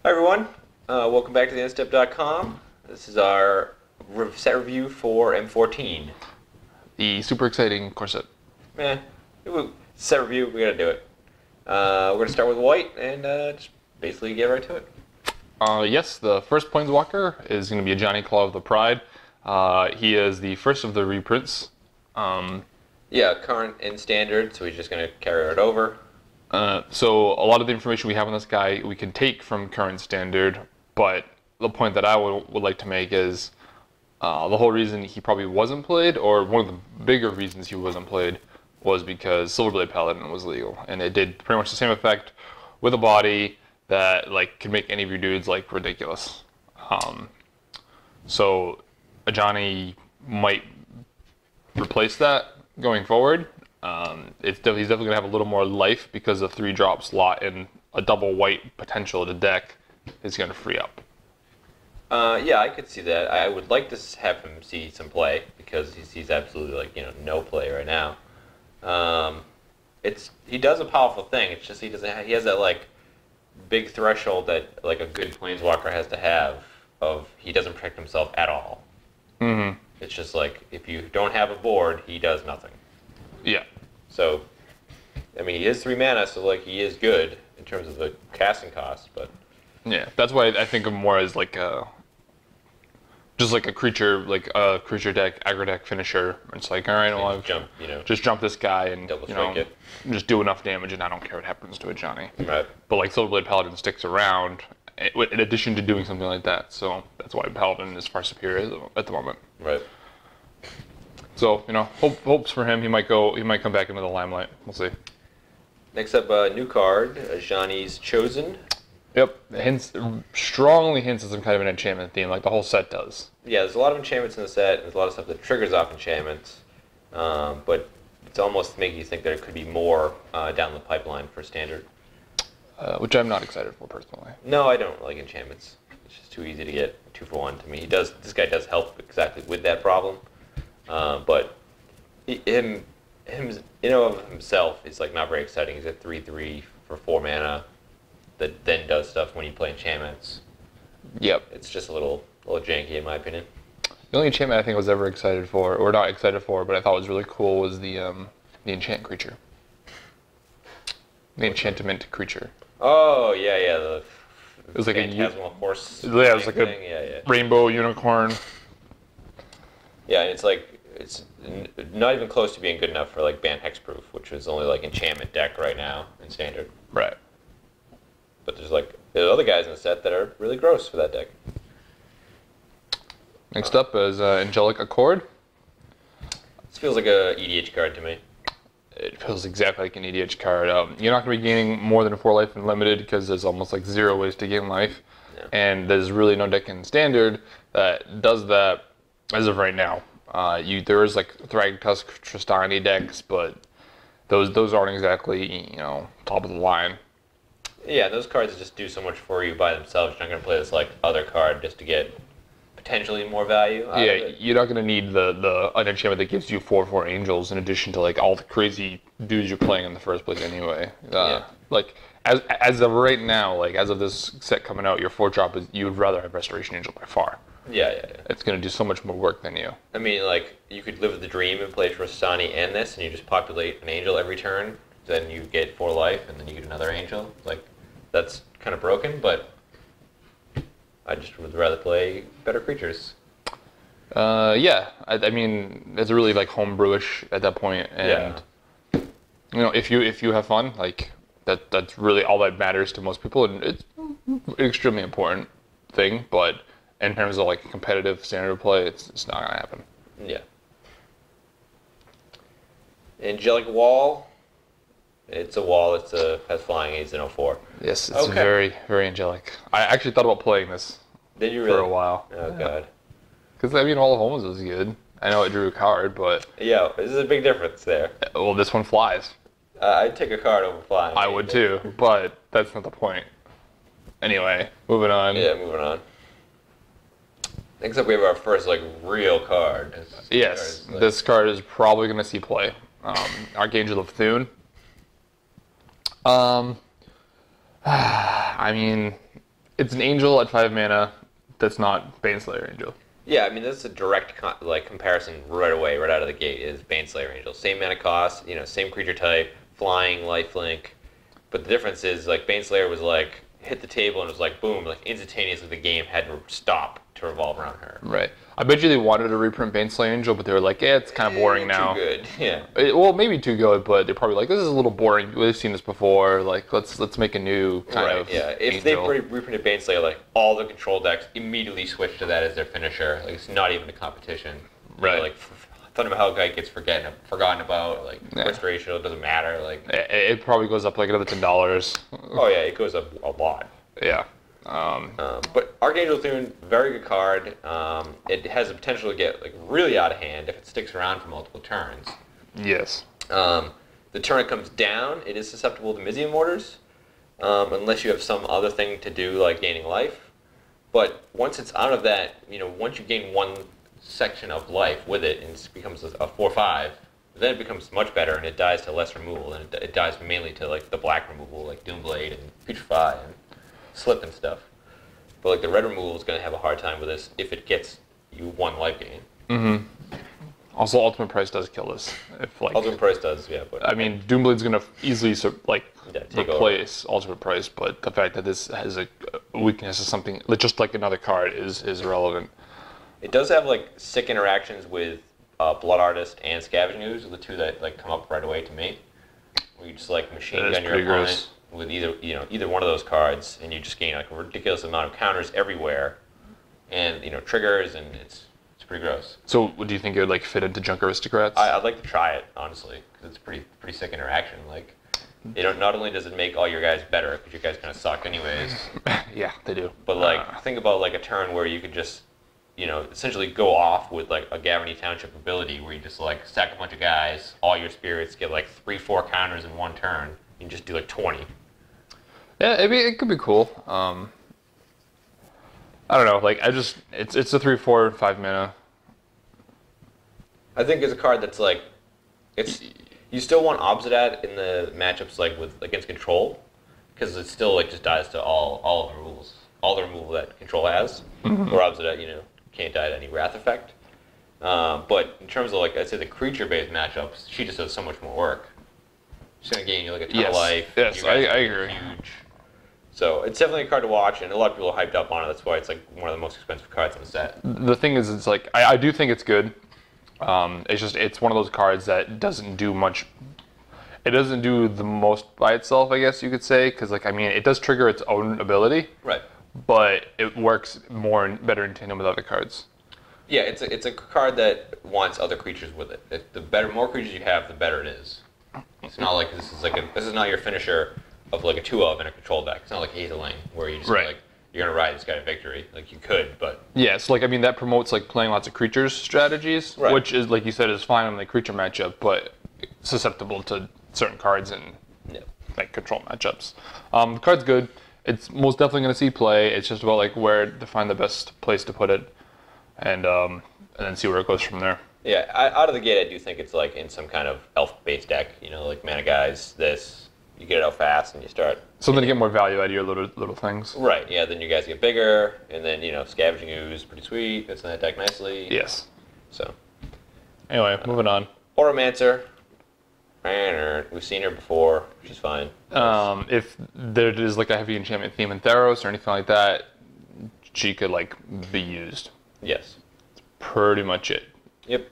Hi everyone, welcome back to TheEndStep.com. This is our set review for M14. The super exciting corset. Set review, we gotta do it. We're gonna start with white and just basically get right to it. Yes, the first Planeswalker is going to be a Johnny Claw of the Pride. He is the first of the reprints. Yeah, current and standard, so he's just gonna carry it over. So a lot of the information we have on this guy we can take from current standard, but the point that I would like to make is the whole reason he probably wasn't played, or one of the bigger reasons he wasn't played, was because Silverblade Paladin was legal, and it did pretty much the same effect with a body that could make any of your dudes ridiculous. So a Johnny might replace that going forward. He's definitely gonna have a little more life because the 3-drop slot and a double white potential to deck is gonna free up. Yeah, I could see that. I would like to have him see some play because he's absolutely no play right now. He does a powerful thing. It's just he has that big threshold that a good planeswalker has to have of he doesn't protect himself at all. Mm-hmm. It's just if you don't have a board, he does nothing. Yeah. So, I mean, he is 3 mana, so he is good in terms of the casting cost, but yeah, that's why I think of him more as just a creature, a creature deck, aggro deck finisher. It's all right, well, just jump this guy and just do enough damage, and I don't care what happens to a Johnny. Right. But Silverblade Paladin sticks around in addition to doing something like that, so that's why Paladin is far superior at the moment. Right. So hopes for him. He might come back into the limelight. We'll see. Next up, a new card, Johnny's Chosen. Yep, strongly hints at some kind of an enchantment theme, like the whole set does. Yeah, there's a lot of enchantments in the set. There's a lot of stuff that triggers off enchantments, but it's almost making you think that it could be more down the pipeline for standard. Which I'm not excited for personally. No, I don't like enchantments. It's just too easy to get 2-for-1 to me. This guy does help exactly with that problem, but him of himself is not very exciting. He's at 3/3 for 4 mana. That then does stuff when you play enchantments. Yep. It's just a little janky in my opinion. The only enchantment I think I was ever excited for, or not excited for, but I thought was really cool, was the enchant creature. The enchantment creature. Oh yeah. It was like Phantasmal horse. Yeah, it was like a rainbow unicorn. Yeah, and it's not even close to being good enough for ban hexproof, which is only enchantment deck right now in standard. Right. But there's other guys in the set that are really gross for that deck. Next up is Angelic Accord. This feels like a EDH card to me. It feels exactly like an EDH card. You're not going to be gaining more than 4 life in limited because there's almost 0 ways to gain life. Yeah. And there's really no deck in standard that does that as of right now. There is Thragtusk, Tristani decks, but those aren't exactly top of the line. Yeah, those cards just do so much for you by themselves. You're not going to play this other card just to get potentially more value out of it. You're not going to need the an enchantment that gives you 4/4 angels in addition to all the crazy dudes you're playing in the first place anyway. As of right now, as of this set coming out, your 4-drop is you would rather have Restoration Angel by far. Yeah. It's going to do so much more work than you. I mean, you could live the dream and play Tristani and this, and you just populate an angel every turn. Then you get 4 life, and then you get another angel. That's kind of broken, but I just would rather play better creatures. Yeah. I mean, it's really homebrewish at that point, and if you have fun, that's really all that matters to most people, and it's an extremely important thing. But in terms of competitive standard play, it's not gonna happen. Yeah. Angelic Wall. It's a wall. Has flying. It's an 04. Yes, it's very, very angelic. I actually thought about playing this. Did you really? For a while. Oh god. Because all of Homes was good. I know it drew a card, but yeah, this is a big difference there. Well, this one flies. I'd take a card over flying. I would too, but that's not the point. Anyway, moving on. Yeah, moving on. Next up, we have our first real card. Yes, this card is probably going to see play. Archangel of Thune. I mean, It's an angel at 5 mana that's not Baneslayer Angel. Yeah, I mean that's a direct comparison right away, right out of the gate. Is Baneslayer Angel same mana cost, same creature type, flying, lifelink, but the difference is like Baneslayer was like hit the table and was like boom, like instantaneously the game had to stop to revolve around her. Right. I bet you they wanted to reprint Baneslayer Angel, but they were like, yeah, it's kind of boring now. Too good, yeah. Well, maybe too good, but they're probably like, this is a little boring. We've seen this before. Like, let's make a new kind of yeah. If Angel. they reprinted Baneslayer, like all the control decks immediately switch to that as their finisher. Like it's not even a competition. Right. Like Thundermahal guy gets forgotten about. Like restoration, it doesn't matter. Like it probably goes up like another $10. Oh yeah, it goes up a lot. Yeah. But Archangel Thune, very good card. It has the potential to get like really out of hand if it sticks around for multiple turns. Yes. The turn it comes down, it is susceptible to Mizium Mortars, unless you have some other thing to do like gaining life. But once it's out of that, once you gain one section of life with it and it becomes a 4/5, then it becomes much better and it dies to less removal and it dies mainly to like the black removal like Doomblade and Putrefy and Slip and stuff. But like the red removal is going to have a hard time with this if it gets you one life gain. Mm-hmm. Also, Ultimate Price does kill this. If like Ultimate Price does, yeah. But I mean, Doomblade's gonna easily replace over. Ultimate Price, but the fact that this has a weakness is something just like another card is irrelevant. It does have like sick interactions with Blood Artist and Scavenging Ooze, are the two that like come up right away to me. Where you just like machine gun your opponent gross. With either one of those cards, and you just gain like a ridiculous amount of counters everywhere, and triggers, and it's pretty gross. So, do you think it would like fit into Junk Aristocrats? I'd like to try it honestly, because it's pretty sick interaction. Like, not only does it make all your guys better, because your guys kind of suck anyways. Yeah, they do. But like, think about like a turn where you could just, essentially go off with like a Gavany Township ability, where you just like stack a bunch of guys, all your spirits get like 3-4 counters in one turn, and just do like 20. Yeah, it could be cool. I don't know. Like it's a 3, 4, 5 mana. I think it's a card that's like, you still want Obsidat in the matchups like against control, because it still like just dies to all of the rules, all the removal that control has. Mm-hmm. Or Obsidat, can't die to any Wrath effect. But in terms of like I'd say the creature-based matchups, she just does so much more work. She's gonna gain you like a ton of life. Yes, I agree. Huge. So it's definitely a card to watch, and a lot of people are hyped up on it. That's why it's like one of the most expensive cards in the set. The thing is, it's like I do think it's good. It's one of those cards that doesn't do much. It doesn't do the most by itself, I guess you could say, because like it does trigger its own ability. Right. But it works better in tandem with other cards. Yeah, it's a card that wants other creatures with it. The more creatures you have, the better it is. It's not like this is not your finisher of like a 2-of in a control deck. It's not like Hazeling where you just like you're gonna ride this guy to victory. Like you could, but yeah. So that promotes like playing lots of creatures strategies, which is like you said is fine in the creature matchup, but susceptible to certain cards in like control matchups. The card's good. It's most definitely gonna see play. It's just about like where to find the best place to put it, and then see where it goes from there. Yeah, out of the gate, I do think it's like in some kind of elf-based deck. Like Mana Guys, you get it out fast and you start. Something to get more value out of your little things. Right. Yeah. Then you guys get bigger, and then Scavenging Ooze, pretty sweet. Fits in that deck nicely. Yes. So. Anyway, moving on. Oromancer. We've seen her before. She's fine. If there is like a heavy enchantment theme in Theros or anything like that, she could like be used. Yes. That's pretty much it. Yep.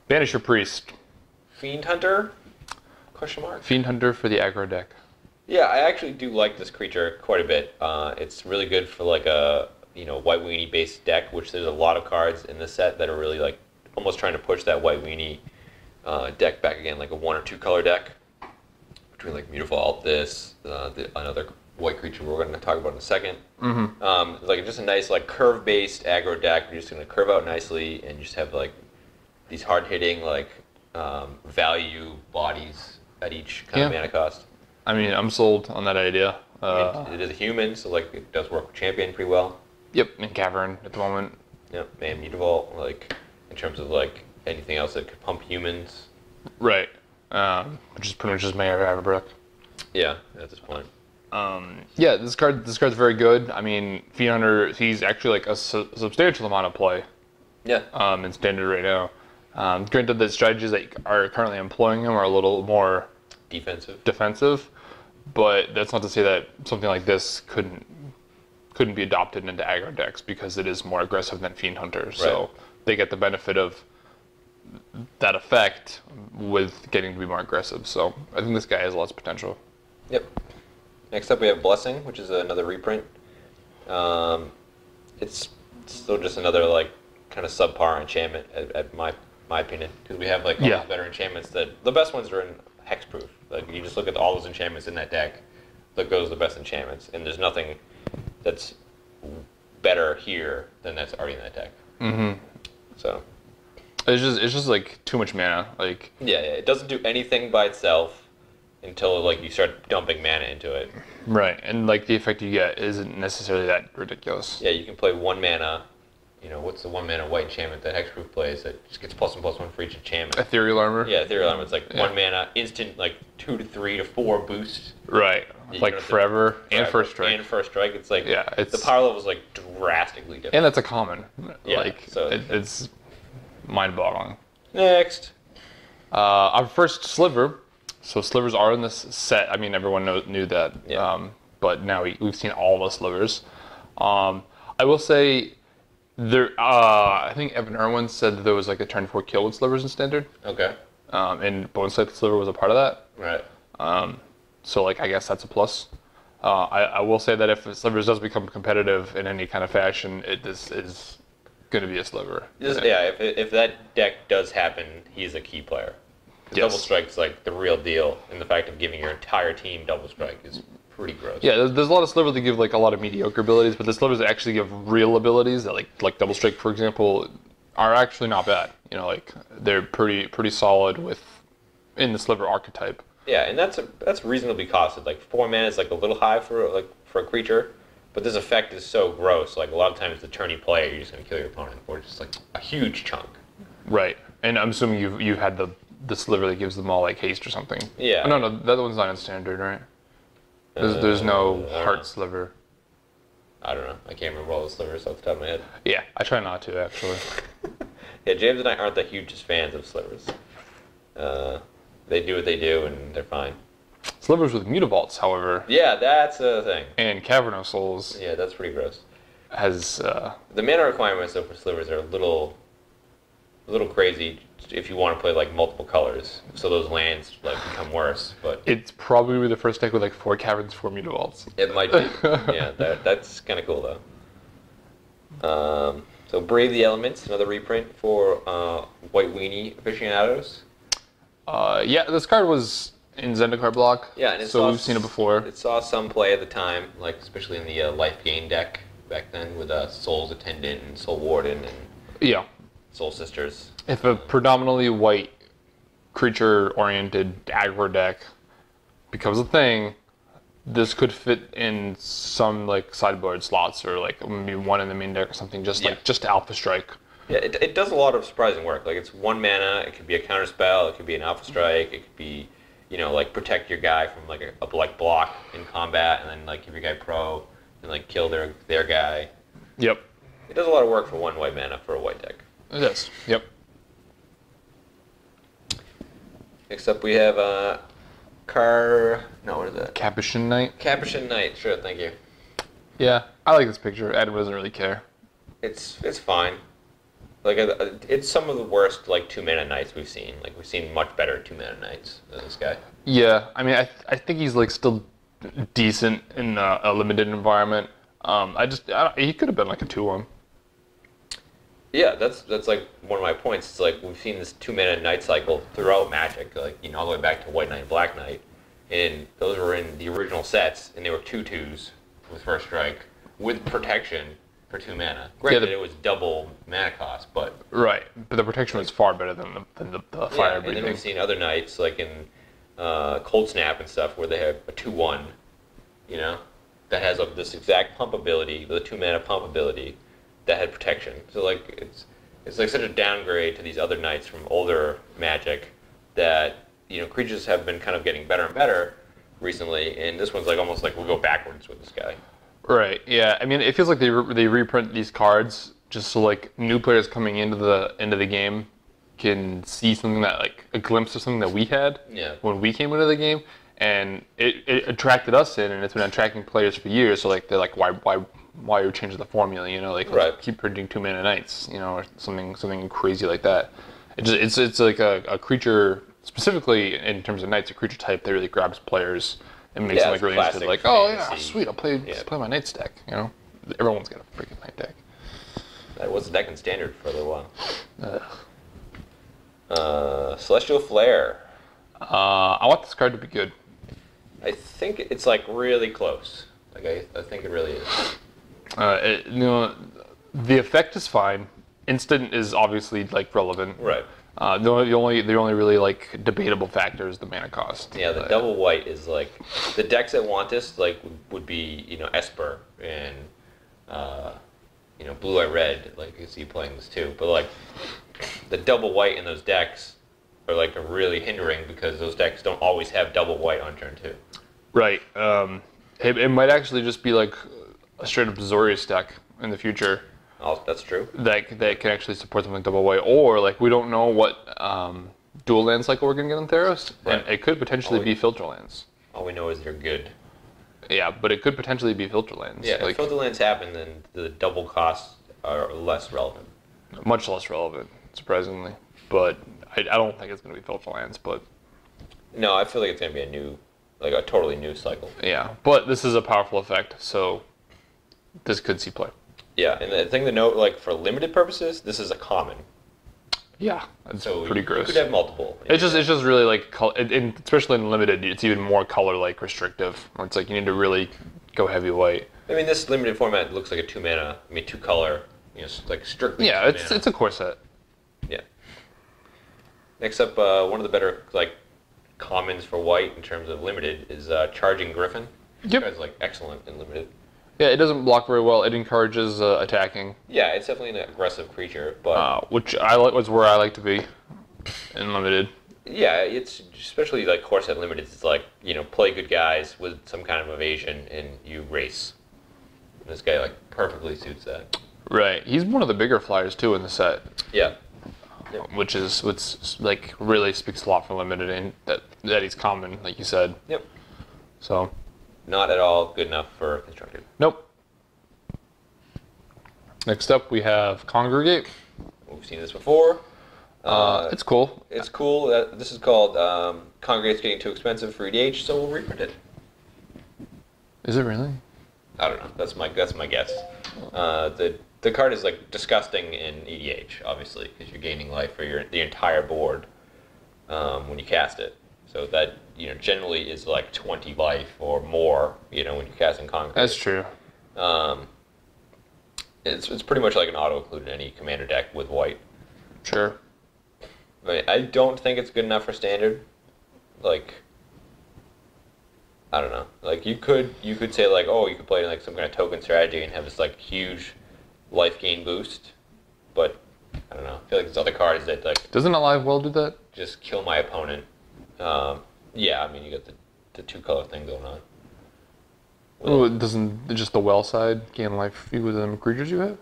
Banisher Priest. Fiend Hunter? Question mark. Fiend Hunter for the aggro deck. Yeah, I actually do like this creature quite a bit. It's really good for like a White Weenie based deck, which there's a lot of cards in this set that are really like almost trying to push that White Weenie deck back again, like a 1 or 2 color deck. Between like Mutavault, another white creature we're going to talk about in a second. Mm-hmm. Like just a nice like curve based aggro deck. You're just going to curve out nicely and just have like these hard hitting like value bodies at each kind of mana cost. I mean, I'm sold on that idea. It is a human, so like it does work with Champion pretty well. Yep, in Cavern at the moment. Yep, and Mutavault, like in terms of like anything else that could pump humans. Right. Which is pretty much just Mayor Avabrook. Yeah, at this point. Yeah, this card's very good. I mean, Fiend Hunter, he's actually like a substantial amount of play Yeah. in standard right now. Granted, the strategies that are currently employing him are a little more defensive, but that's not to say that something like this couldn't be adopted into aggro decks because it is more aggressive than Fiend Hunter. So they get the benefit of that effect with getting to be more aggressive. So I think this guy has lots of potential. Yep. Next up, we have Blessing, which is another reprint. It's still just another like kind of subpar enchantment, at my opinion, because we have like all these better enchantments that the best ones are in hexproof. Like you just look at all those enchantments in that deck, look those are the best enchantments, and there's nothing that's better here than that's already in that deck. Mm-hmm. So it's just like too much mana. Like yeah, it doesn't do anything by itself until like you start dumping mana into it. Right, and like the effect you get isn't necessarily that ridiculous. Yeah, you can play 1 mana. You know, what's the 1 mana white enchantment that hexproof plays that just gets +1/+1 for each enchantment? Ethereal Armor? Yeah, Ethereal Armor. It's like 1 mana, instant, like 2 to 3 to 4 boost. Right. Like forever and first strike. And first strike. It's like, it's the power level is like drastically different. And that's a common. Yeah, like, so it's mind-boggling. Next. Our first sliver. So slivers are in this set. I mean, everyone knew that. Yeah. But now we've seen all the slivers. I will say, I think Evan Irwin said that there was like a turn 4 kill with slivers in standard. Okay. And Bone Scythe Sliver was a part of that. Right. So like I guess that's a plus. I will say that if slivers does become competitive in any kind of fashion, this is going to be a sliver. If that deck does happen, he's a key player. Double strike's like the real deal, and the fact of giving your entire team double strike is pretty gross. Yeah, there's a lot of slivers that give like a lot of mediocre abilities, but the slivers that actually give real abilities that like double strike, for example, are actually not bad. You know, like they're pretty solid in the sliver archetype. Yeah, and that's reasonably costed. Like 4 mana is like a little high for a creature, but this effect is so gross. Like a lot of times the turn you play, you're just gonna kill your opponent, or just like a huge chunk. Right, and I'm assuming you've had the sliver that gives them all like haste or something. Yeah. Oh, no, that one's not in standard, right? There's no heart sliver. I don't know. I can't remember all the slivers off the top of my head. Yeah, I try not to actually. Yeah, James and I aren't the hugest fans of slivers. They do what they do, and they're fine. Slivers with Mutavaults, however. Yeah, that's a thing. And Cavernous Souls. Yeah, that's pretty gross. Has the mana requirements though for slivers are a little crazy if you want to play like multiple colors, so those lands like become worse. But it's probably the first deck with like 4 caverns, 4 Mutavaults. It might be. Yeah, that's kind of cool though. So Brave the Elements, another reprint for White Weenie aficionados. Yeah, this card was in Zendikar block. Yeah, and so we've seen it before. It saw some play at the time, like especially in the life gain deck back then with Soul's Attendant and Soul Warden and Soul Sisters. If a predominantly white creature-oriented aggro deck becomes a thing, this could fit in some like sideboard slots or like maybe one in the main deck or something, just to alpha strike. Yeah, it does a lot of surprising work. Like it's 1 mana, it could be a counter spell, it could be an alpha strike, it could be, you know, like protect your guy from like a block in combat, and then like give your guy pro and like kill their guy. Yep. It does a lot of work for 1 white mana for a white deck. It does. Yep. Next up we have what is that? Capuchin Knight. Capuchin Knight, sure, thank you. Yeah, I like this picture. Adam doesn't really care. It's fine. Like it's some of the worst like 2 mana knights we've seen. Like we've seen much better 2 mana knights than this guy. Yeah, I mean I think he's like still decent in a limited environment. He could have been like a 2/1. Yeah, that's like one of my points. It's like we've seen this 2 mana knight cycle throughout Magic, like all the way back to White Knight and Black Knight, and those were in the original sets, and they were 2/2s with first strike with protection for 2 mana. Granted, it was double mana cost, but right. But the protection was far better than the fire breathing. And then we've seen other knights like in Cold Snap and stuff where they have a 2/1, that has this exact pump ability, the 2 mana pump ability that had protection. So like it's like such a downgrade to these other knights from older Magic that creatures have been kind of getting better and better, recently, and this one's like almost like we'll go backwards with this guy. Right. Yeah. I mean, it feels like they reprint these cards just so like new players coming into the game can see something that like a glimpse of something that we had when we came into the game, and it attracted us in, and it's been attracting players for years. So like they're like, why are you changing the formula? You know, like let's keep printing 2-mana knights, you know, or something crazy like that. It's like a creature, specifically in terms of knights, a creature type that really grabs players and makes them like really interested. Like, oh yeah, sweet, I'll play my knights deck. You know, everyone's got a freaking knight deck. That was the deck in standard for a little while. Celestial Flare. I want this card to be good. I think it's like really close. Like I think it really is. You know, the effect is fine. Instant is obviously like relevant. Right. The only really like debatable factor is the mana cost. Yeah, the double white is like the decks that want this like would be, you know, Esper and you know, blue eye red. Like you see playing this too, but like the double white in those decks are like really hindering because those decks don't always have double white on turn 2. Right. It might actually just be like a straight up Zorius deck in the future. Oh, that's true. That can actually support something like double white, or like we don't know what dual land cycle we're gonna get on Theros, and it could potentially be filter lands. All we know is they're good. Yeah, but it could potentially be filter lands. Yeah, like, if filter lands happen, then the double costs are less relevant. Much less relevant, surprisingly. But I don't think it's gonna be filter lands. But no, I feel like it's gonna be a totally new cycle. Yeah, but this is a powerful effect, so this could see play. Yeah, and the thing to note, like for limited purposes, this is a common. Yeah, it's pretty gross. You could have multiple. It's just really like, especially in limited, it's even more color like restrictive. Where it's like you need to really go heavy white. I mean, this limited format looks like a 2-mana, 2-color, you know, like strictly. Yeah, it's a core set. Yeah. Next up, one of the better like commons for white in terms of limited is Charging Griffin. Yep. This guy's like excellent in limited. Yeah, it doesn't block very well. It encourages attacking. Yeah, it's definitely an aggressive creature, but which was where I like to be in limited. Yeah, it's especially like core set limited. It's like, you know, play good guys with some kind of evasion and you race. And this guy like perfectly suits that. Right, he's one of the bigger flyers too in the set. Yeah. Yep. Which like really speaks a lot for limited, and that he's common, like you said. Yep. So. Not at all good enough for constructed. Nope. Next up, we have Congregate. We've seen this before. It's cool. It's cool. This is called Congregate's getting too expensive for EDH, so we'll reprint it. Is it really? I don't know. That's my guess. The card is like disgusting in EDH, obviously, because you're gaining life for the entire board when you cast it. So that, you know, generally is like 20 life or more, you know, when you're casting Congregate. That's true. It's pretty much like an auto-include in any commander deck with white. Sure. I mean, I don't think it's good enough for standard. Like, I don't know. Like, you could say like, oh, you could play like some kind of token strategy and have this like huge life gain boost, but I don't know. I feel like there's other cards that like doesn't Alive Well do that? Just kill my opponent. Yeah, I mean you got the 2-color thing going on. Oh, doesn't just the well side gain life with the creatures you have?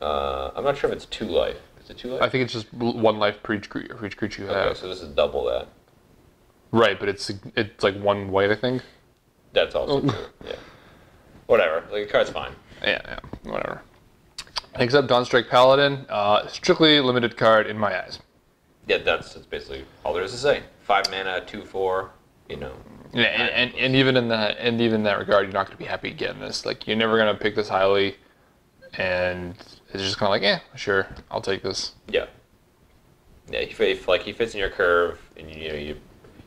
I'm not sure if it's 2 life. Is it 2 life? I think it's just 1 life for each creature you have. Okay, so this is double that. Right, but it's like 1 white, I think. That's also true. Yeah. Whatever. Like the card's fine. Yeah, whatever. Except Dawnstrike Paladin, strictly limited card in my eyes. Yeah, that's basically all there is to say. 5 mana, 2/4, you know. Yeah, and even in that regard, you're not going to be happy getting this. Like, you're never going to pick this highly, and it's just kind of like, sure, I'll take this. Yeah. Yeah, if like he fits in your curve, and you know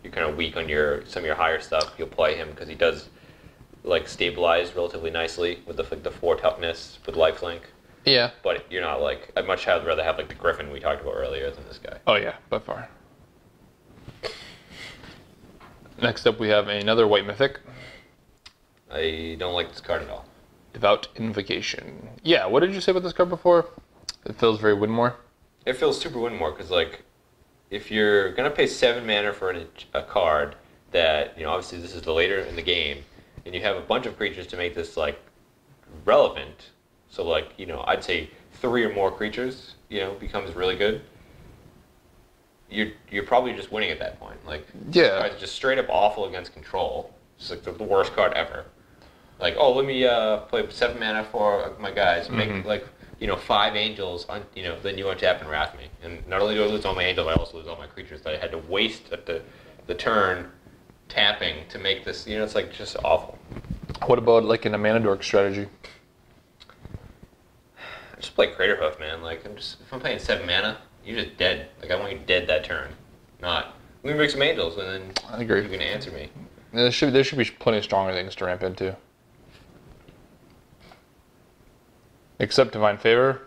you're kind of weak on some of your higher stuff, you'll play him because he does like stabilize relatively nicely with the 4 toughness with lifelink. Yeah. But you're not like, I'd much rather have like the Griffin we talked about earlier than this guy. Oh yeah, by far. Next up we have another white mythic. I don't like this card at all. Devout Invocation. Yeah, what did you say about this card before? It feels very Winmore. It feels super Winmore because like, if you're gonna pay 7 mana for a card that, obviously this is the later in the game, and you have a bunch of creatures to make this like relevant. So like, I'd say 3 or more creatures, becomes really good. You're probably just winning at that point. Like, Yeah. this card's just straight up awful against control. It's like the worst card ever. Like, oh, let me play 7 mana for my guys. Make like 5 angels. Then you untap and wrath me. And not only do I lose all my angels, I also lose all my creatures that I had to waste at the turn tapping to make this. It's like just awful. What about like in a mana dork strategy? I just play Craterhoof, man. Like, if I'm playing 7 mana, you're just dead. Like, I want you dead that turn. Not. Let me make some angels, and then I agree. you can answer me. There should be plenty of stronger things to ramp into. Except Divine Favor.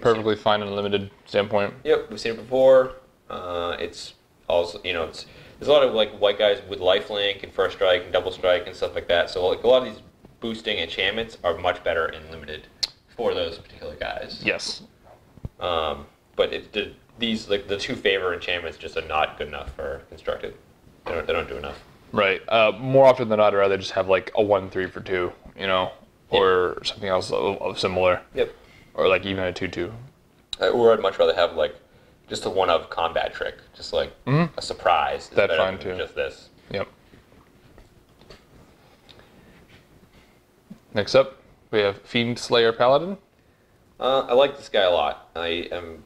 Perfectly fine in a limited standpoint. Yep, we've seen it before. It's also, there's a lot of like white guys with lifelink and first strike and double strike and stuff like that. So like a lot of these boosting enchantments are much better in limited for those particular guys. Yes. But these like the 2 favor enchantments just are not good enough for constructed. They don't do enough. Right. More often than not, I'd rather just have like a 1/3 for 2, or something else of similar. Yep. Or like even a 2/2. Or I'd much rather have like just a 1-of combat trick, just like a surprise. That's fine too. Just this. Yep. Next up, we have Fiend Slayer Paladin. I like this guy a lot. I am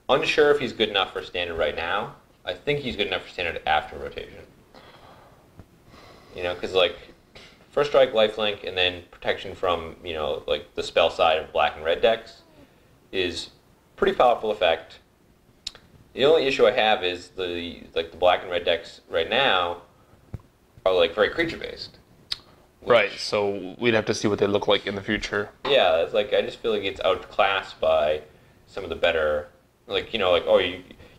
unsure if he's good enough for standard right now. I think he's good enough for standard after rotation. Because like first strike, lifelink, and then protection from like the spell side of black and red decks is pretty powerful effect. The only issue I have is the black and red decks right now are like very creature based. Right. So we'd have to see what they look like in the future. Yeah, it's like I just feel like it's outclassed by some of the better, like oh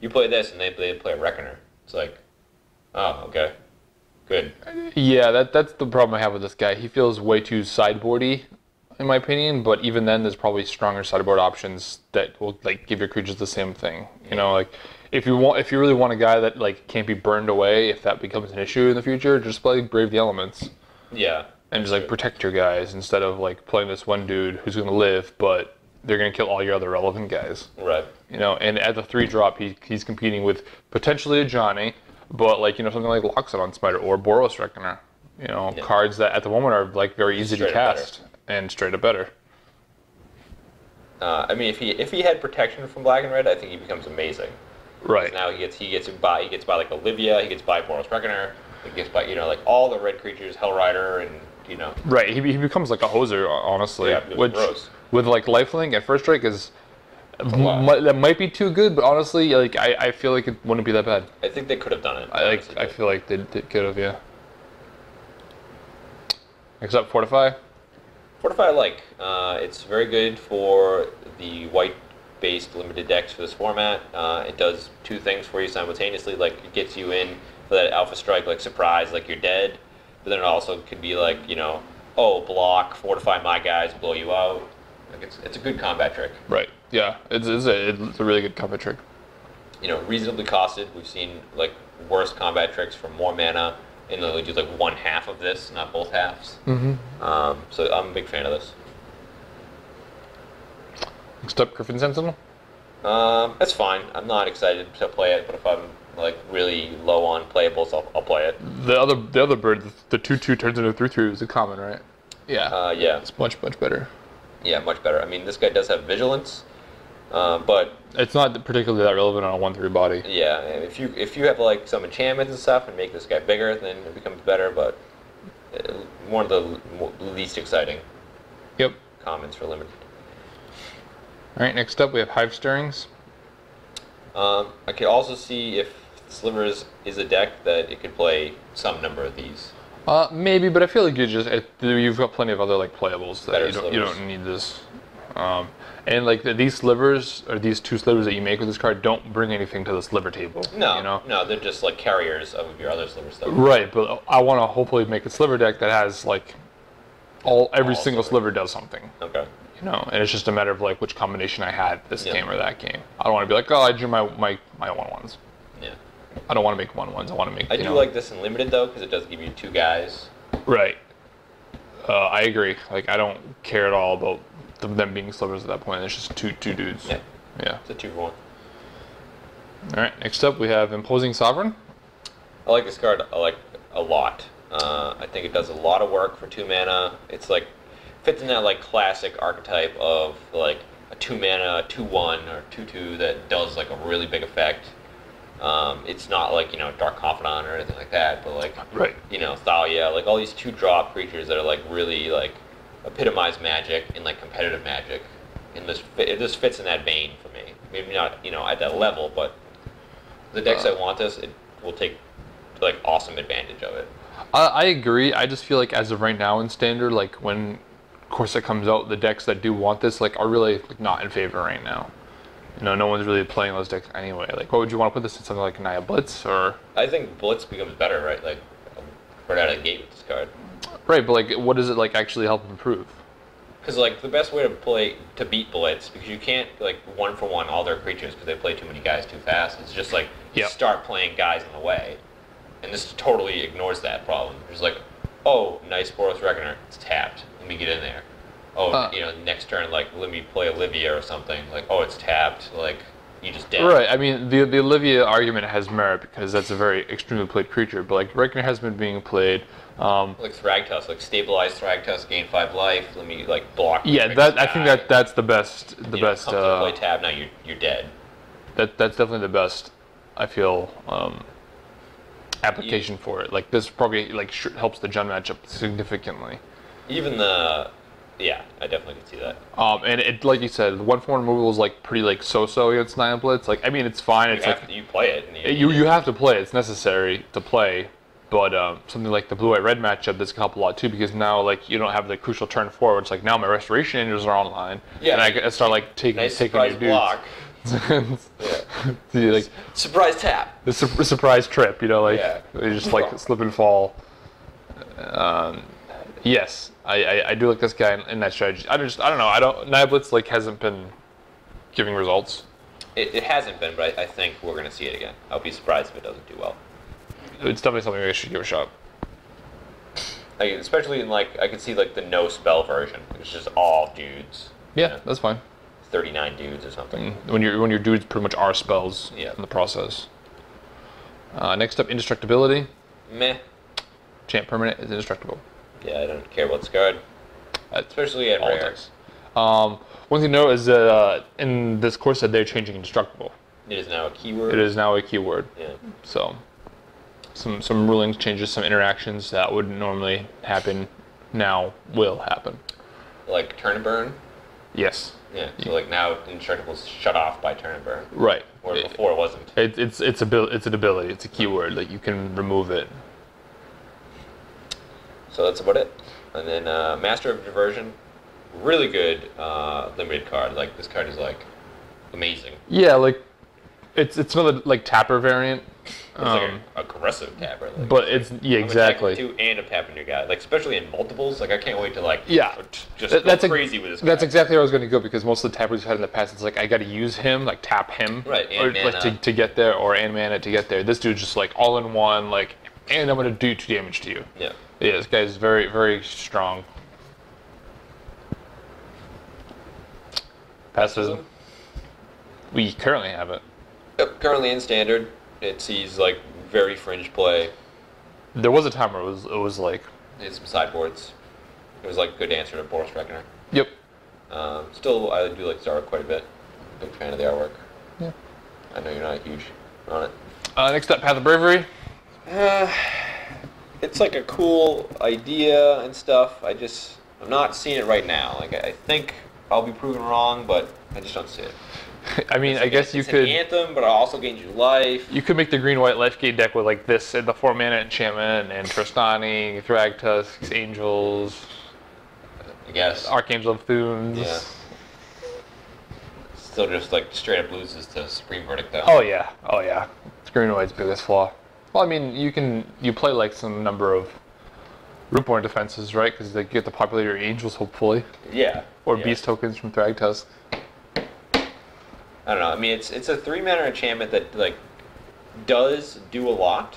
you play this and they play a Reckoner. It's like, oh okay, good. Yeah, that's the problem I have with this guy. He feels way too sideboardy, in my opinion. But even then, there's probably stronger sideboard options that will like give your creatures the same thing. Like if you really want a guy that like can't be burned away, if that becomes an issue in the future, just play Brave the Elements. Yeah. And just like protect your guys instead of like playing this one dude who's gonna live, but they're gonna kill all your other relevant guys. Right. And at the 3-drop, he's competing with potentially a Johnny, but like something like Loxodon on Smiter or Boros Reckoner. Cards that at the moment are like very easy to cast and straight up better. I mean, if he had protection from black and red, I think he becomes amazing. Right. Now he gets by like Olivia, he gets by Boros Reckoner, he gets by like all the red creatures, Hellrider, and Right. He becomes like a hoser, honestly. Yeah, which gross. With like lifelink and first strike is that might be too good, but honestly, like I feel like it wouldn't be that bad. I think they could have done it. I feel like they could have, yeah. Except Fortify. Fortify I like. It's very good for the white-based limited decks for this format. It does 2 things for you simultaneously. Like it gets you in for that alpha strike, like surprise, like you're dead. But then it also could be like, oh, block, fortify my guys, blow you out. Like it's a good combat trick. Right. Yeah. It's a really good combat trick. Reasonably costed. We've seen like worse combat tricks for more mana, and they'll do like 1/2 of this, not both halves. So I'm a big fan of this. Next up, Griffin Sentinel. That's fine. I'm not excited to play it, but if I'm like really low on playables, I'll play it. The other bird, the 2/2 turns into a 3/3 is a common, right? Yeah. Yeah. It's much better. Yeah, much better. I mean, this guy does have vigilance, but it's not particularly that relevant on a 1/3 body. Yeah, if you have like some enchantments and stuff and make this guy bigger, then it becomes better. But one of the least exciting. Yep. Commons for limited. All right. Next up, we have Hive Stirrings. I could also see if Slivers is a deck that it could play some number of these. Maybe, but I feel like you've got plenty of other like playables that you don't need this. And like these slivers or these 2 slivers that you make with this card don't bring anything to the sliver table. No, no, they're just like carriers of your other sliver stuff. Right, but I want to hopefully make a sliver deck that has like every single sliver does something. Okay. And it's just a matter of like which combination I had this game or that game. I don't want to be like, oh, I drew my 1/1s. Yeah. I don't want to make 1/1s. I want to make. I do like this in limited though, because it does give you 2 guys. Right. I agree. Like, I don't care at all about them being slivers at that point. It's just two dudes. Yeah. Yeah. It's a 2 for 1. All right. Next up, we have Imposing Sovereign. I like this card. I like a lot. I think it does a lot of work for 2 mana. It's like fits in that like classic archetype of like a 2 mana 2/1 or 2/2 that does like a really big effect. It's not like, you know, Dark Confidant or anything like that, but like, Right. you know, Thalia, like all these 2-drop creatures that are like really like epitomize Magic and like competitive Magic. And this fits in that vein for me. Maybe not, you know, at that level, but the decks that want this, it will take like awesome advantage of it. I agree. I just feel like as of right now in Standard, like when Corset comes out, the decks that do want this like are really like, not in favor right now. You know, no one's really playing those decks anyway. Like, what would you want to put this in, something like Naya Blitz or? I think Blitz becomes better, right? Like, right out of the gate with this card. Right, but like, what does it like actually help improve? Because like the best way to beat Blitz, because you can't like 1-for-1 all their creatures because they play too many guys too fast. It's just like start playing guys in the way, and this totally ignores that problem. It's like, oh, nice Boros Reckoner, it's tapped. Let me get in there. Oh, you know, next turn, like, let me play Olivia or something. Like, oh, it's tapped. Like, you just dead. Right. I mean, the Olivia argument has merit because that's a very extremely played creature. But like, Reckoner has been being played. Like Thragtusk, like stabilize Thragtusk, gain 5 life. Let me like block. Yeah, I think that's the best. The best. Comes to play tab. Now you're dead. That's definitely the best. I feel application for it. Like this probably like helps the gen matchup significantly. Even the. Yeah, I definitely can see that. And it, like you said, the 1/4 removal is like pretty like so-so against Naya Blitz. Like, I mean, it's fine. It's like you play it. And you have to play it. It's necessary to play. But something like the blue-white-red matchup, this can help a lot too because now like you don't have the crucial turn forward. It's like now my Restoration Angels are online, and I can start like taking your dudes. Block. Yeah. Like surprise tap. The surprise trip, you know, like you just like slip and fall. Yes, I do like this guy in that strategy. I don't know. Naya Blitz like hasn't been giving results. It hasn't been, but I think we're gonna see it again. I'll be surprised if it doesn't do well. It's definitely something I should give a shot. Like, especially in like I could see like the no spell version. It's just all dudes. Yeah, that's fine. 39 dudes or something. When your dudes pretty much are spells in the process. Next up, Indestructibility. Meh. Champ permanent is indestructible. Yeah, I don't care about this card. Especially at rare. One thing to note is that in this core set they're changing indestructible. It is now a keyword. It is now a keyword. Yeah. So some rulings changes, some interactions that would normally happen now will happen. Like turn and burn? Yes. Yeah. So like now indestructible is shut off by turn and burn. Right. Where before it wasn't. It's an ability. It's a keyword. Like you can remove it. So that's about it. And then Master of Diversion, really good limited card. Like this card is like amazing. Yeah, like it's another like tapper variant. It's like an aggressive tapper. Like, but it's exactly. I'm a and a tapping your guy. Like especially in multiples. Like I can't wait to just go crazy with this guy. That's exactly where I was going to go because most of the tappers we've had in the past, it's like I got to use him, like tap him, right, or like to get there, or and mana to get there. This dude's just like all in one, like, and I'm going to do 2 damage to you. Yeah. Yeah, this guy's very, very strong. Pacifism. We currently have it. Yep, currently in Standard. It sees like very fringe play. There was a time where it was like. It's some sideboards. It was like a good answer to Boros Reckoner. Yep. Still, I do like this artwork quite a bit. Big fan of the artwork. Yeah. I know you're not huge on it. Next up, Path of Bravery. It's like a cool idea and stuff. I'm not seeing it right now. Like I think I'll be proven wrong, but I just don't see it. I mean, I guess you could. It's an anthem, but it also gains you life. You could make the green-white life gate deck with like this and the 4-mana enchantment and Trostani, Thragtusks, Angels. I guess. Archangel of Thunes. Yeah. Still just like straight up loses to Supreme Verdict though. Oh yeah. It's green and white's biggest flaw. Well, I mean, you play like some number of Rootborn defenses, right? Because they get to populate your Angels, hopefully. Yeah. Or Beast tokens from Thragtusk. I don't know. I mean, it's a 3-mana enchantment that like does do a lot.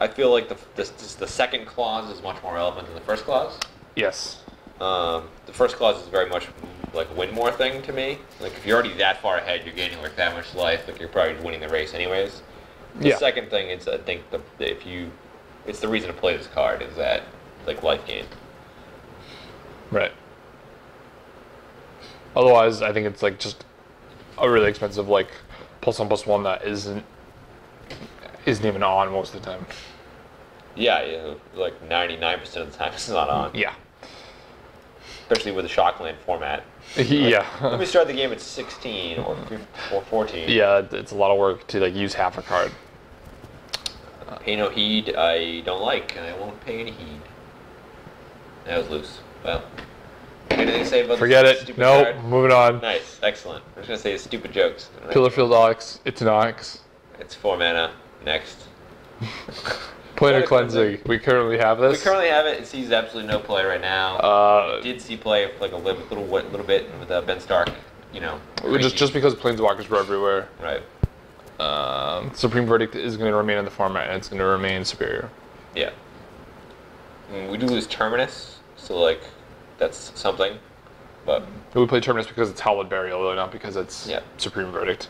I feel like the second clause is much more relevant than the first clause. Yes. The first clause is very much like a win more thing to me. Like if you're already that far ahead, you're gaining like that much life. Like you're probably winning the race anyways. The second thing is I think it's the reason to play this card is that like life gain. Right. Otherwise, I think it's like just a really expensive like +1/+1 that isn't even on most of the time. Yeah, like 99% of the time it's not on. Yeah. Especially with the Shockland format. Yeah. Let me start the game at 16 or 14. Yeah, it's a lot of work to like use half a card. Pay no heed I don't like, and I won't pay any heed. That was loose. Well, anything to say about Forget this it. stupid Nope. card? Moving on. Nice, excellent. I'm just gonna say stupid jokes. Pillarfield Ox. It's an Ox. It's 4 mana. Next. Planar Cleansing. We currently have this. We currently have it. It sees absolutely no play right now. It did see play like a little bit with Ben Stark. You know. Just because Planeswalkers were everywhere. Right. Supreme Verdict is going to remain in the format, and it's going to remain superior. Yeah. We do lose Terminus, so like that's something. But we play Terminus because it's Hallowed Burial, really, not because it's Supreme Verdict.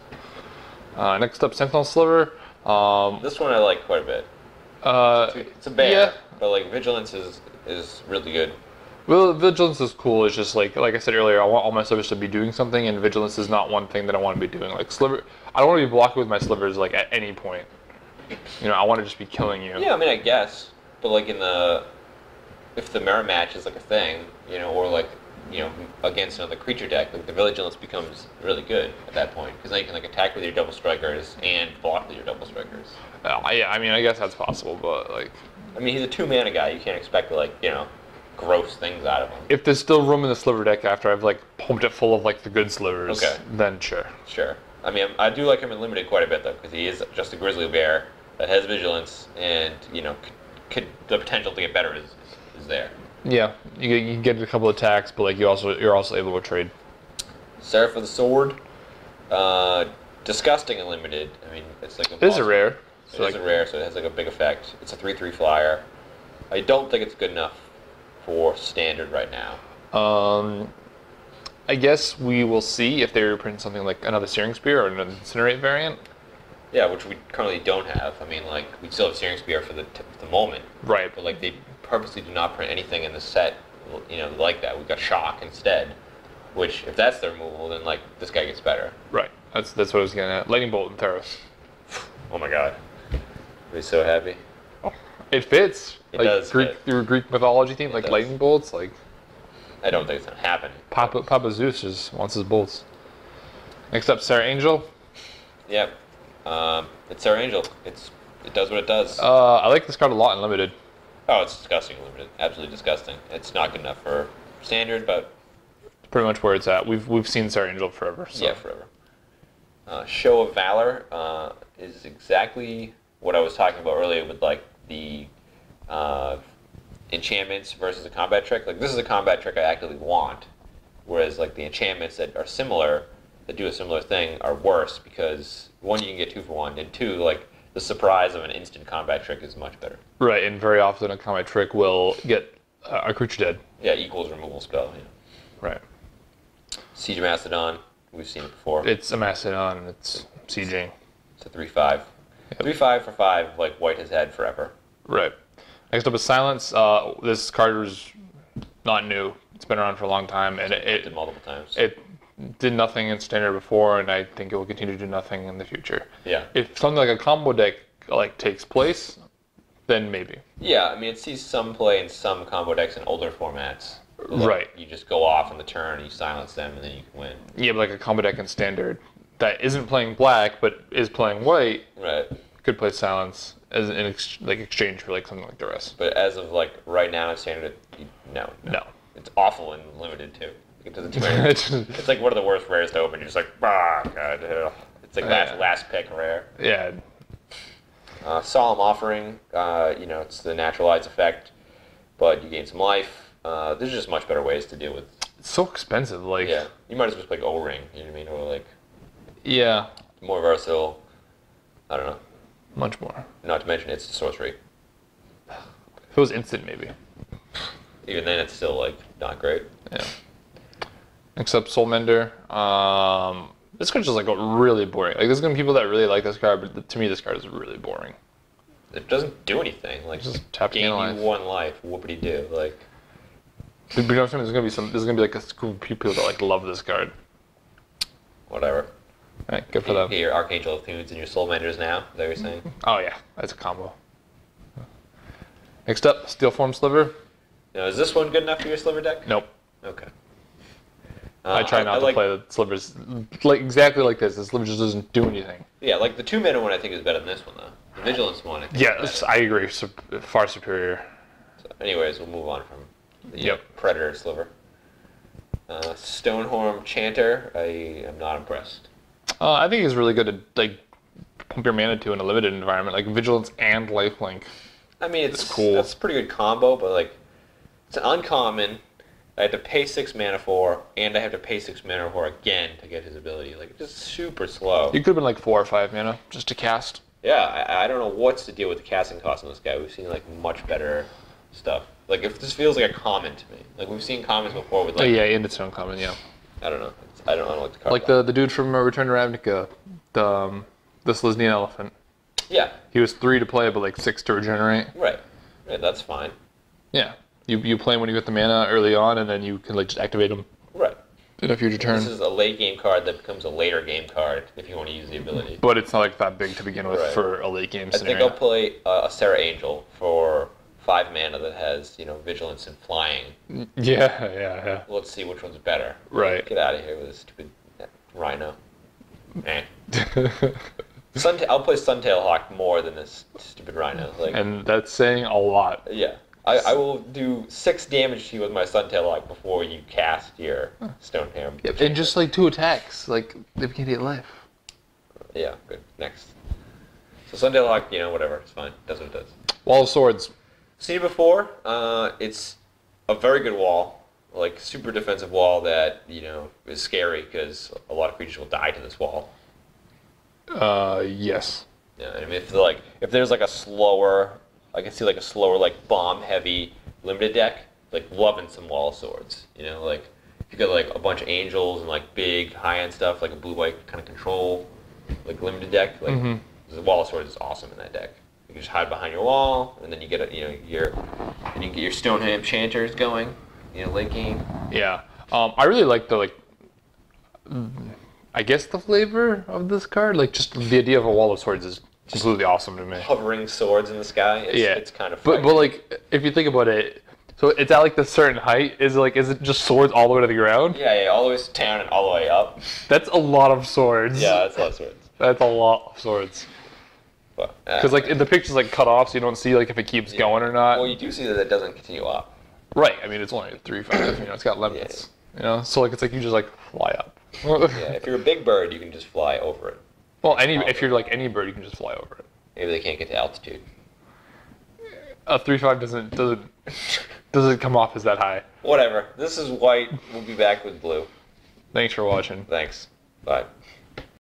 Next up, Sentinel Sliver. This one I like quite a bit. It's a bear, but like Vigilance is really good. Well, Vigilance is cool. It's just like I said earlier, I want all my slivers to be doing something, and Vigilance is not one thing that I want to be doing. Like Sliver, I don't want to be blocking with my slivers like at any point. You know, I want to just be killing you. Yeah, I mean, I guess, but like if the mirror match is like a thing, you know, or like against another creature deck, like the Vigilance becomes really good at that point because now you can like attack with your double strikers and block with your double strikers. Yeah, I mean, I guess that's possible, but like, I mean, he's a 2-mana guy. You can't expect like gross things out of him. If there's still room in the sliver deck after I've like pumped it full of like the good slivers, then sure. Sure. I mean, I do like him in limited quite a bit though, because he is just a grizzly bear that has Vigilance, and could the potential to get better is there. Yeah, you can get a couple attacks, but like you're also able to trade. Seraph of the Sword, disgusting and limited. I mean, it's like it is a rare. So it is a rare, so it has like a big effect. It's a 3/3 flyer. I don't think it's good enough for standard right now. I guess we will see if they reprint something like another Searing Spear or an Incinerate variant. Yeah, which we currently don't have. I mean, like we still have Searing Spear for the moment. Right. But like they purposely do not print anything in the set, like that. We've got Shock instead, which if that's the removal, then like this guy gets better. Right. That's what I was getting at. Lightning Bolt and Theros. Oh my god. I'd be so happy. Oh, it fits. It does. Through Greek mythology theme, like lightning bolts, like. I don't think it's gonna happen. Papa Zeus just wants his bolts. Next up, Sarah Angel. Yep. It's Sarah Angel. It does what it does. I like this card a lot in limited. Oh, it's disgusting limited. Absolutely disgusting. It's not good enough for standard, but it's pretty much where it's at. We've seen Sarah Angel forever. So. Yeah, forever. Show of Valor is exactly what I was talking about earlier with like the enchantments versus a combat trick. Like this is a combat trick I actively want, whereas like the enchantments that are similar, that do a similar thing, are worse because one, you can get 2 for 1, and 2, like the surprise of an instant combat trick is much better. Right, and very often a combat trick will get a creature dead. Yeah, equals removal spell. Yeah. Right. Siege of Mastodon, we've seen it before. It's a Mastodon, and it's sieging. It's a 3/5. Yep. 3/5 for 5, like White has had forever. Right. Next up is Silence. This card is not new. It's been around for a long time, and it did multiple times. It did nothing in standard before, and I think it will continue to do nothing in the future. Yeah. If something like a combo deck like takes place, then maybe. Yeah, I mean it sees some play in some combo decks in older formats. Like, right. You just go off on the turn, you silence them, and then you can win. Yeah, but like a combo deck in standard that isn't playing black but is playing white. Right. Could play Silence as an exchange for like something like the rest. But as of like right now in standard, no. It's awful and limited too. It doesn't do anything. It's like one of the worst rares to open. You're just like, god. It's like last pick rare. Yeah. Solemn Offering. It's the Naturalize effect, but you gain some life. There's just much better ways to deal with. It's so expensive. Like. Yeah. You might as well play O-Ring. You know what I mean? Or like. Yeah. More versatile. I don't know. Much more. Not to mention it's sorcery. If it was instant, maybe. Even then, it's still like not great. Yeah. Except Soulmender. This card's just like really boring. Like there's gonna be people that really like this card, but to me this card is really boring. It doesn't do anything. Like Just tap to gain analyze. you 1 life. Whoopity do. Like But you know what I'm saying? There's gonna be like a school of people that like love this card. whatever. Alright, good for You them. get your Archangel of Thunes and your Soulmenders now. Is that what you're saying? Oh yeah, that's a combo. Next up, Steel Form Sliver. Now, is this one good enough for your Sliver deck? Nope. Okay. I try not to play the slivers like exactly like this. The sliver just doesn't do anything. Yeah, like the 2-mana one I think is better than this one though. The Vigilance one I think Yes, I agree. Far superior. So anyways, we'll move on from the Yep. Predator Sliver. Stonehorn Chanter, I am not impressed. I think he's really good to like pump your mana to in a limited environment, like Vigilance and Lifelink. I mean, it's cool. That's a pretty good combo, but like, it's an uncommon. I have to pay 6 mana for, and I have to pay 6 mana for again to get his ability. Like, it's just super slow. You could have been like 4 or 5 mana just to cast. Yeah, I don't know what's the deal with the casting cost on this guy. We've seen like much better stuff. Like, if this feels like a common to me. Like, we've seen commons before with like. Oh yeah, and it's uncommon, yeah. I don't know. I don't like the card. Like the dude from Return to Ravnica, the Sliznian Elephant. Yeah. He was 3 to play, but like 6 to regenerate. Right. Yeah, that's fine. Yeah. You play him when you get the mana early on, and then you can like just activate him Right. in a future turn. This is a late game card that becomes a later game card if you want to use the ability. But it's not like that big to begin with Right. for a late game I scenario. think I'll play a Sarah Angel for 5 mana that has, Vigilance and Flying. Yeah. Let's see which one's better. Right. Get out of here with this stupid Rhino. Eh. I'll play Suntail Hawk more than this stupid Rhino. Like, And that's saying a lot. yeah. I will do 6 damage to you with my Suntail Hawk before you cast your Stonehammer. Yep. And just like 2 attacks, like they can't eat life. Yeah, good. Next. So Suntail Hawk, whatever. It's fine. Does what it does. Wall of Swords. Seen it before. It's a very good wall. Like, super defensive wall that, is scary because a lot of creatures will die to this wall. Yes. Yeah, I mean, if there's like a slower, I can see like a slower, like bomb-heavy limited deck, like loving some Wall of Swords. Like if you got like a bunch of angels and like big high-end stuff, like a blue-white kind of control, like limited deck, like the Wall of Swords is awesome in that deck. You can just hide behind your wall, and then you get you can get your Stoneham Chanters going, late game. Yeah. I really like the I guess the flavor of this card, like just the idea of a Wall of Swords is completely awesome to me. Hovering swords in the sky. It's kind of but like if you think about it, so it's at like the certain height. Is it just swords all the way to the ground? Yeah, all the way down and all the way up. That's a lot of swords. Yeah, that's a lot of swords. That's a lot of swords. Because like the picture's like cut off, so you don't see like if it keeps going or not. Well, you do see that it doesn't continue up. Right. I mean, it's only a 3/5. It's got limits. So like it's like you just like fly up. Yeah, if you're a big bird, you can just fly over it. Well, if you're like any bird, you can just fly over it. Maybe they can't get to altitude. A 3/5 doesn't come off as that high. Whatever. This is white. We'll be back with blue. Thanks for watching. Thanks. Bye.